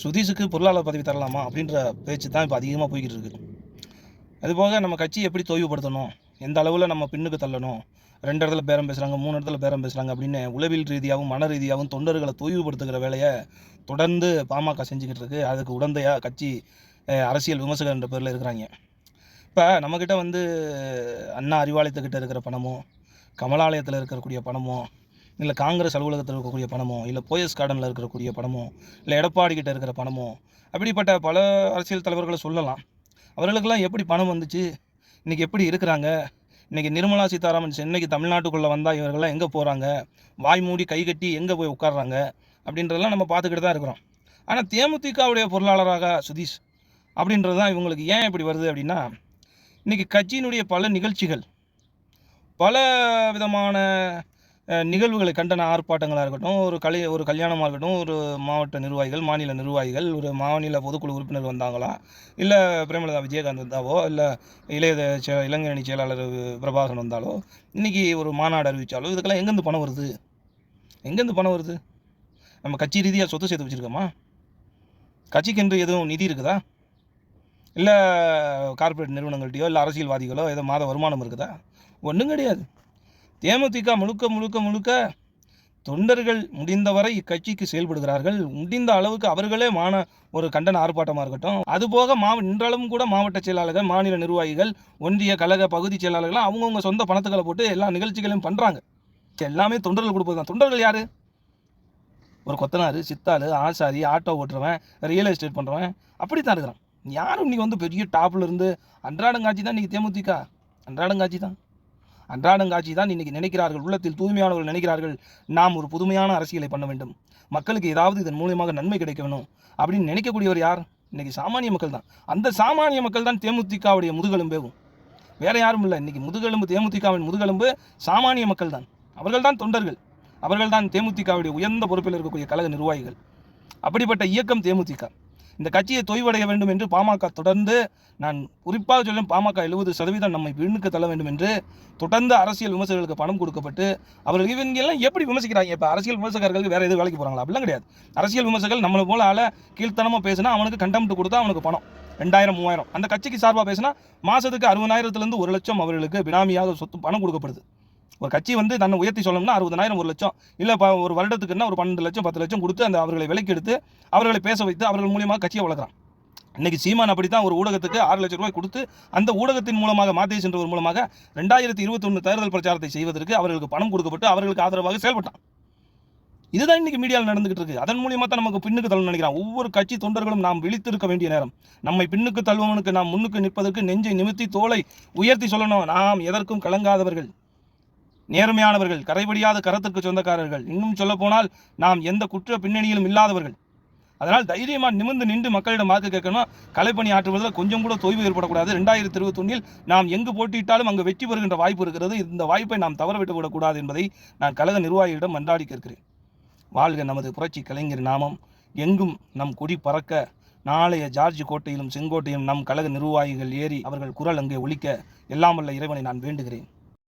சுதீஷுக்கு பொருளாளர் பதவி தரலாமா அப்படின்ற பேச்சு தான் இப்போ அதிகமாக போய்கிட்டு இருக்குது. அதுபோக நம்ம கட்சி எப்படி தொய்வுபடுத்தணும், எந்த அளவில் நம்ம பின்னுக்கு தள்ளணும், 2 இடத்துல பேரம் பேசுகிறாங்க, 3 இடத்துல பேரம் பேசுகிறாங்க அப்படின்னு உளவியல் ரீதியாகவும் மன ரீதியாகவும் தொண்டர்களை தொய்வுபடுத்துகிற வேலையை தொடர்ந்து பாமக செஞ்சுக்கிட்டு இருக்கு. அதுக்கு உடந்தையாக கட்சி அரசியல் விமர்சகர் என்ற பேரில் இருக்கிறாங்க. இப்போ நம்மக்கிட்ட அண்ணா அறிவாலயத்துக்கிட்ட இருக்கிற பணமோ, கமலாலயத்தில் இருக்கக்கூடிய பணமோ, இல்லை காங்கிரஸ் அலுவலகத்தில் இருக்கக்கூடிய பணமோ, இல்லை போயஸ் கார்டனில் இருக்கக்கூடிய பணமோ, இல்லை எடப்பாடி கிட்ட இருக்கிற பணமோ, அப்படிப்பட்ட பல அரசியல் தலைவர்களை சொல்லலாம். அவர்களுக்கெல்லாம் எப்படி பணம் வந்துச்சு, இன்றைக்கி எப்படி இருக்கிறாங்க, இன்றைக்கி நிர்மலா சீதாராமன் சென்னைக்கு தமிழ்நாட்டுக்குள்ளே வந்தால் இவர்கள்லாம் எங்கே போகிறாங்க, வாய் மூடி கை கட்டி எங்கே போய் உட்காடுறாங்க அப்படின்றதெல்லாம் நம்ம பார்த்துக்கிட்டு தான் இருக்கிறோம். ஆனால் தேமுதிகவுடைய பொருளாளராக சுதீஷ் அப்படின்றது தான் இவங்களுக்கு ஏன் இப்படி வருது அப்படின்னா, இன்றைக்கி கட்சியினுடைய பல நிகழ்ச்சிகள், பல விதமான நிகழ்வுகளை கண்டன ஆர்ப்பாட்டங்களாக இருக்கட்டும், ஒரு கல்யாணமாக இருக்கட்டும், ஒரு மாவட்ட நிர்வாகிகள், மாநில நிர்வாகிகள், ஒரு மாநில பொதுக்குழு உறுப்பினர் வந்தாங்களா, இல்லை பிரேமலதா விஜயகாந்த் வந்தாவோ, இல்லை இளைஞரணி செயலாளர் பிரபாகரன் வந்தாலோ, இன்றைக்கி ஒரு மாநாடு அறிவித்தாலோ, இதுக்கெல்லாம் எங்கேருந்து பணம் வருது? எங்கேருந்து பணம் வருது? நம்ம கட்சி ரீதியாக சொத்து சேர்த்து வச்சுருக்கோமா? கட்சிக்கென்று எதுவும் நிதி இருக்குதா? இல்லை கார்ப்பரேட் நிறுவனங்கள்ட்டையோ இல்லை அரசியல்வாதிகளோ ஏதோ மாத வருமானம் இருக்குதா? ஒன்றும் கிடையாது. தேமுதிக முழுக்க தொண்டர்கள் முடிந்தவரை இக்கட்சிக்கு செயல்படுகிறார்கள். முடிந்த அளவுக்கு அவர்களே ஒரு கண்டன ஆர்ப்பாட்டமாக இருக்கட்டும், அதுபோக இன்றளவும் கூட மாவட்ட செயலாளர்கள், மாநில நிர்வாகிகள், ஒன்றிய கழக பகுதி செயலாளர்கள் அவங்கவுங்க சொந்த பணத்துக்களை போட்டு எல்லா நிகழ்ச்சிகளையும் பண்ணுறாங்க. எல்லாமே தொண்டர்கள் கொடுப்பது தான். தொண்டர்கள் யார்? ஒரு கொத்தனார், சித்தாள், ஆசாரி, ஆட்டோ ஓட்டுறவன், ரியல் எஸ்டேட் பண்ணுறவன், அப்படித்தான் இருக்கிறான். யாரும் இன்றைக்கி பெரிய டாப்பில் இருந்து அன்றாடங்காட்சி தான் இன்றைக்கி தேமுதிக. அன்றாடங்காட்சி தான் இன்றைக்கி நினைக்கிறார்கள். உள்ளத்தில் தூய்மையானவர்கள் நினைக்கிறார்கள், நாம் ஒரு புதுமையான அரசியலை பண்ண வேண்டும், மக்களுக்கு ஏதாவது இதன் மூலியமாக நன்மை கிடைக்க வேணும் அப்படின்னு நினைக்கக்கூடியவர் யார்? இன்றைக்கி சாமானிய மக்கள் தான். அந்த சாமானிய மக்கள் தான் தேமுதிகவுடைய முதுகெலும்பேவும், வேறு யாரும் இல்லை. இன்றைக்கி முதுகெலும்பு, தேமுதிகவின் முதுகெலும்பு சாமானிய மக்கள் தான். அவர்கள் தான் தொண்டர்கள், அவர்கள் தான் தேமுதிகவுடைய உயர்ந்த பொறுப்பில் இருக்கக்கூடிய கழக நிர்வாகிகள். அப்படிப்பட்ட இயக்கம் தேமுதிக. இந்த கட்சியை தொய்வடைய வேண்டும் என்று பாமக தொடர்ந்து, நான் குறிப்பாக சொல்லும், பாமக 70% நம்மை பின்னுக்கு தள்ள வேண்டும் என்று தொடர்ந்து அரசியல் விமர்சகர்களுக்கு பணம் கொடுக்கப்பட்டு அவர்கள் இவங்கெல்லாம் எப்படி விமர்சிக்கிறாங்க? இப்போ அரசியல் விமர்சகர்களுக்கு வேறு எதுவும் வேலைக்கு போகிறாங்களா? அப்படிலாம் கிடையாது. அரசியல் விமர்சகர்கள் நம்மளை போல ஆளை கீழ்த்தனமாக பேசினா அவனுக்கு கண்டெம்ட் கொடுத்தா அவனுக்கு பணம் 2000 3000. அந்த கட்சிக்கு சார்பாக பேசினா மாதத்துக்கு 60,000 1 லட்சம் அவர்களுக்கு பினாமியாக சொத்து பணம் கொடுக்கப்படுது. ஒரு கட்சி தன்னை உயர்த்தி சொல்லணும்னா 60,000 1 லட்சம், இல்லை ஒரு வருடத்துக்குன்னா ஒரு 12 லட்சம் 10 லட்சம் கொடுத்து அவர்களை விலைக்கு எடுத்து அவர்களை பேச வைத்து அவர்கள் மூலியமாக கட்சியை வளர்க்குறான். இன்றைக்கி சீமான் அப்படி தான் ஒரு ஊடகத்துக்கு 6 லட்சம் ரூபாய் கொடுத்து அந்த ஊடகத்தின் மூலமாக மாதேஷ் என்றவர் மூலமாக 2021 தேர்தல் பிரச்சாரத்தை செய்வதற்கு அவர்களுக்கு பணம் கொடுக்கப்பட்டு அவர்களுக்கு ஆதரவாக செயல்பட்டான். இதுதான் இன்றைக்கி மீடியாவில் நடந்துகிட்டு இருக்கு. அதன் மூலியமாக தான் நமக்கு பின்னுக்கு தள்ளணும்னு நினைக்கிறான். ஒவ்வொரு கட்சி தொண்டர்களும் நாம் விழித்திருக்க வேண்டிய நேரம். நம்மை பின்னுக்கு தள்ளுவனுக்கு நாம் முன்னுக்கு நிற்பதற்கு நெஞ்சை நிமித்தி தோலை உயர்த்தி சொல்லணும், நாம் எதற்கும் கலங்காதவர்கள், நேர்மையானவர்கள், கரைபடியாத கரத்திற்கு சொந்தக்காரர்கள், இன்னும் சொல்ல போனால் நாம் எந்த குற்ற பின்னணியிலும் இல்லாதவர்கள். அதனால் தைரியமாக நிமிர்ந்து நின்று மக்களிடம் வாக்கு கேட்கணும். கலைப்பணி ஆற்றுவதில் கொஞ்சம் கூட தொய்வு ஏற்படக்கூடாது. 2021 நாம் எங்கு போட்டியிட்டாலும் அங்கு வெற்றி பெறுகின்ற வாய்ப்பு இருக்கிறது. இந்த வாய்ப்பை நாம் தவற விட்டுவிடக்கூடாது என்பதை நான் கழக நிர்வாகிகளிடம் மன்றாடி கேட்கிறேன். வாழ்க நமது புரட்சி கலைஞர் நாமம், எங்கும் நம் கொடி பறக்க. நாளைய ஜார்ஜ் கோட்டையிலும் செங்கோட்டையிலும் நம் கழக நிர்வாகிகள் ஏறி அவர்கள் குரல் அங்கே ஒலிக்க எல்லாம் வல்ல இறைவனை நான் வேண்டுகிறேன்.